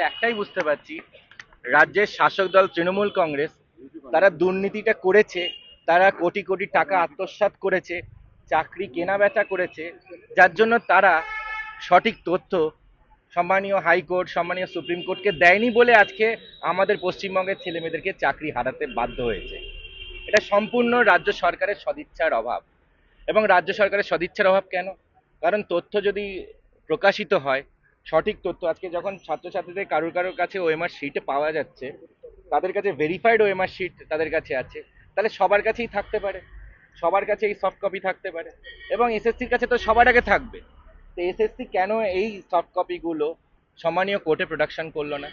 একটাই বুঝতে পারছি, রাজ্যের শাসক দল তৃণমূল কংগ্রেস তারা দুর্নীতিটা করেছে, তারা কোটি কোটি টাকা আত্মসাৎ করেছে, চাকরি কেনা বেচা করেছে, যার জন্য তারা সঠিক তথ্য সম্মানীয় হাইকোর্ট, সম্মানীয় সুপ্রিম কোর্টকে দেয়নি বলে আজকে আমাদের পশ্চিমবঙ্গের ছেলেমেয়েদেরকে চাকরি হারাতে বাধ্য হয়েছে। এটা সম্পূর্ণ রাজ্য সরকারের সদিচ্ছার অভাব। এবং রাজ্য সরকারের সদিচ্ছার অভাব কেন? কারণ তথ্য যদি প্রকাশিত হয়, সঠিক তথ্য, আজকে যখন ছাত্রছাত্রীদের কারোর কারোর কাছে ওএমআর শিটে পাওয়া যাচ্ছে, তাদের কাছে ভেরিফাইড ওএমআর শিট তাদের কাছে আছে, তাহলে সবার কাছেই থাকতে পারে, সবার কাছে এই সফট কপি থাকতে পারে, এবং এসএসসির কাছে তো সবার আগে থাকবে। তো এসএসসি কেন এই সফট কপিগুলো সম্মানীয় কোর্টে প্রোডাকশন করলো না?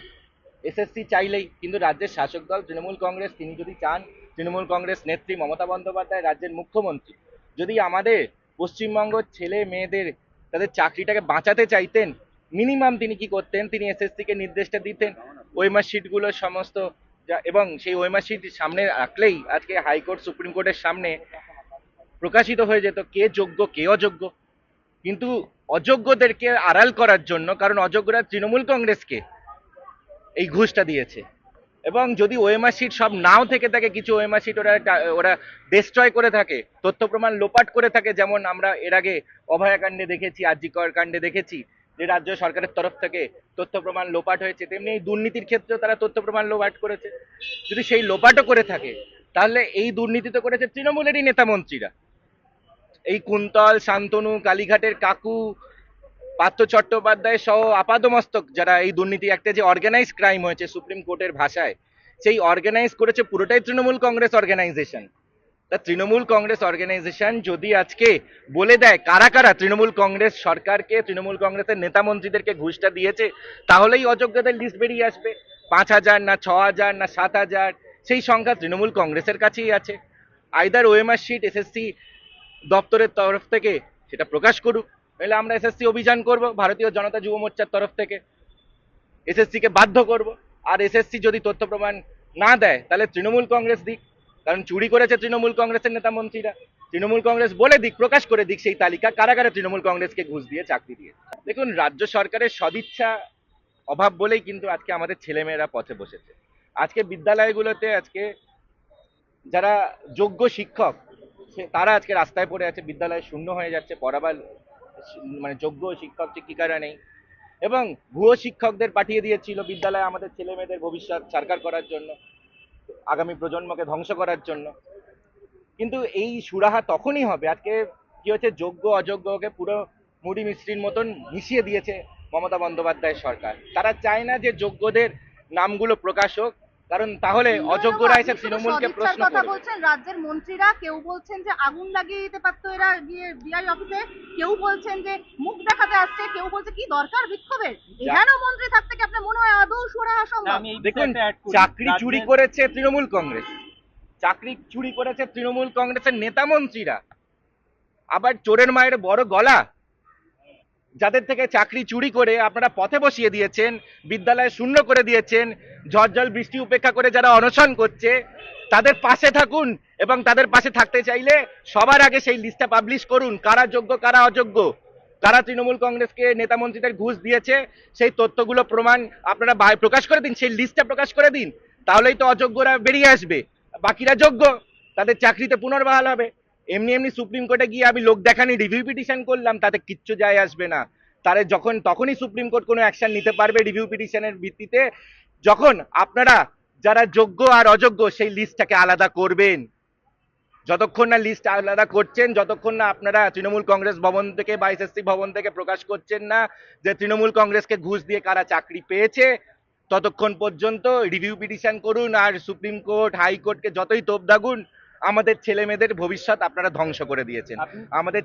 এসএসসি চাইলেই, কিন্তু রাজ্যের শাসক দল তৃণমূল কংগ্রেস, তিনি যদি চান, তৃণমূল কংগ্রেস নেত্রী মমতা বন্দ্যোপাধ্যায় রাজ্যের মুখ্যমন্ত্রী যদি আমাদের পশ্চিমবঙ্গ ছেলে মেয়েদের তাদের চাকরিটাকে বাঁচাতে চাইতেন, মিনিমাম তিনি কি করতেন, তিনি এসএসসি কে নির্দেশটা দিতেন ওএমআর শিটগুলো সমস্ত এবং সেই ওএমআর শিট সামনে রাখলেই আজকে হাইকোর্ট সুপ্রিম কোর্টের সামনে প্রকাশিত হয়ে যেত কে যোগ্য কে অযোগ্য। কিন্তু অযোগ্যদেরকে আড়াল করার জন্য, কারণ অযোগ্যরা তৃণমূল কংগ্রেসকে এই ঘুষটা দিয়েছে, এবং যদি ওএমআর শিট সব নাও থেকে থাকে, কিছু ওএমআর শিট ওরা ডিস্ট্রয় করে থাকে, তথ্য প্রমাণ লোপাট করে থাকে, যেমন আমরা এর আগে অভয়া কাণ্ডে দেখেছি, আরজি কর কাণ্ডে দেখেছি যে রাজ্য সরকারের তরফ থেকে তথ্য প্রমাণ লোপাট হয়েছে, তেমনি এই দুর্নীতির ক্ষেত্রেও তারা তথ্য প্রমাণ লোপাট করেছে। যদি সেই লোপাটও করে থাকে, তাহলে এই দুর্নীতি তো করেছে তৃণমূলেরই নেতা মন্ত্রীরা। এই কুন্তল, শান্তনু, কালীঘাটের কাকু, পার্থ চট্টোপাধ্যায় সহ আপাদমস্তক যারা এই দুর্নীতি একটা যে অর্গানাইজ ক্রাইম হয়েছে সুপ্রিম কোর্টের ভাষায়, সেই অর্গানাইজ করেছে পুরোটাই তৃণমূল কংগ্রেস অর্গানাইজেশন। তা তৃণমূল কংগ্রেস অর্গানাইজেশন যদি আজকে বলে দেয় কারা কারা তৃণমূল কংগ্রেস সরকারকে, তৃণমূল কংগ্রেসের নেতা মন্ত্রীদেরকে ঘুষটা দিয়েছে, তাহলেই অযোগ্যদের লিস্ট বেরিয়ে আসবে। 5,000 না 6,000 না 7,000, সেই সংখ্যা তৃণমূল কংগ্রেসের কাছেই আছে। আইদার ওএমআর শিট এসএসসি দপ্তরের তরফ থেকে সেটা প্রকাশ করুক, নইলে আমরা এসএসসি অভিযান করব ভারতীয় জনতা যুব মোর্চার তরফ থেকে, এসএসসি কে বাধ্য করব। আর এসএসসি যদি তথ্য প্রমাণ না দেয়, তাহলে তৃণমূল কংগ্রেস দিক, কারণ চুরি করেছে তৃণমূল কংগ্রেসের নেতা মন্ত্রীরা। তৃণমূল কংগ্রেস বলে দিক, প্রকাশ করে দিক সেই তালিকা কারা কারা তৃণমূল কংগ্রেসকে ঘুষ দিয়ে চাকরি দিয়ে। দেখুন, রাজ্য সরকারের সদিচ্ছা অভাব বলেই কিন্তু আজকে আমাদের ছেলেমেয়েরা পথে বসেছে। আজকে বিদ্যালয়গুলোতে আজকে যারা যোগ্য শিক্ষক তারা আজকে রাস্তায় পড়ে আছে, বিদ্যালয় শূন্য হয়ে যাচ্ছে, পড়াবার মানে যোগ্য শিক্ষক শিক্ষিকারা নেই, এবং ভুয়ো শিক্ষকদের পাঠিয়ে দিয়েছিল বিদ্যালয়ে আমাদের ছেলে মেয়েদের ভবিষ্যৎ ছারকার করার জন্য, আগামী প্রজন্মকে ধ্বংস করার জন্য। কিন্তু এই সুরাহা তখনই হবে, আজকে কি হচ্ছে, যোগ্য অযোগ্যকে পুরো মুড়ি মিষ্টির মতন মিশিয়ে দিয়েছে মমতা বন্দ্যোপাধ্যায় সরকার। তারা চায় না যে যোগ্যদের নামগুলো প্রকাশ হোক, কারণ তাহলে অযোগ্যরা এসে তৃণমূলকে প্রশ্ন কথা করবে। বলছেন রাজ্যের মন্ত্রীরা, কেউ বলছেন যে আগুন লাগিয়ে দিতে পারতো এরা গিয়ে বিআই অফিসে, কেউ বলছেন যে মুখ দেখাতে আসছে, কেউ বলছে কি দরকার বিক্ষোভের, এখানে মন্ত্রী থাকতে কি আপনার মনে হয় আদৌ সুরাহা সম্ভব? দেখুন, চাকরি চুরি করেছে তৃণমূল কংগ্রেস, চাকরি চুরি করেছে তৃণমূল কংগ্রেসের নেতা মন্ত্রীরা। আবার চোরের মায়ের বড় গলা, যাদের থেকে চাকরি চুরি করে আপনারা পথে বসিয়ে দিয়েছেন, বিদ্যালয় শূন্য করে দিয়েছেন, ঝড় জল বৃষ্টি উপেক্ষা করে যারা অনশন করছে, তাদের পাশে থাকুন, এবং তাদের পাশে থাকতে চাইলে সবার আগে সেই লিস্টটা পাবলিশ করুন, কারা যোগ্য কারা অযোগ্য, কারা তৃণমূল কংগ্রেসকে নেতা মন্ত্রীদের ঘুষ দিয়েছে, সেই তথ্যগুলো প্রমাণ আপনারা প্রকাশ করে দিন, সেই লিস্টটা প্রকাশ করে দিন, তাহলেই তো অযোগ্যরা বেরিয়ে আসবে, বাকিরা যোগ্য, তাদের চাকরিতে পুনর্বহাল হবে। এমনি এমনি সুপ্রিম কোর্টে গিয়ে আমি লোক দেখানি রিভিউ পিটিশন করলাম, তাতে কিচ্ছু যায় আসবে না। তারে যখন তখনই সুপ্রিম কোর্ট কোনো অ্যাকশন নিতে পারবে রিভিউ পিটিশনের ভিত্তিতে, যখন আপনারা যারা যোগ্য আর অযোগ্য সেই লিস্টটাকে আলাদা করবেন। যতক্ষণ না লিস্ট আলাদা করছেন, যতক্ষণ না আপনারা তৃণমূল কংগ্রেস ভবন থেকে বা এসএসসি ভবন থেকে প্রকাশ করছেন না যে তৃণমূল কংগ্রেসকে ঘুষ দিয়ে কারা চাকরি পেয়েছে, ততক্ষণ পর্যন্ত রিভিউ পিটিশন করুন, আর সুপ্রিম কোর্ট হাইকোর্টকে যতই তোপ দাগুন, আমাদের ছেলে মেয়েদের ভবিষ্যৎ আপনারা ধ্বংস করে দিয়েছেন। আমাদের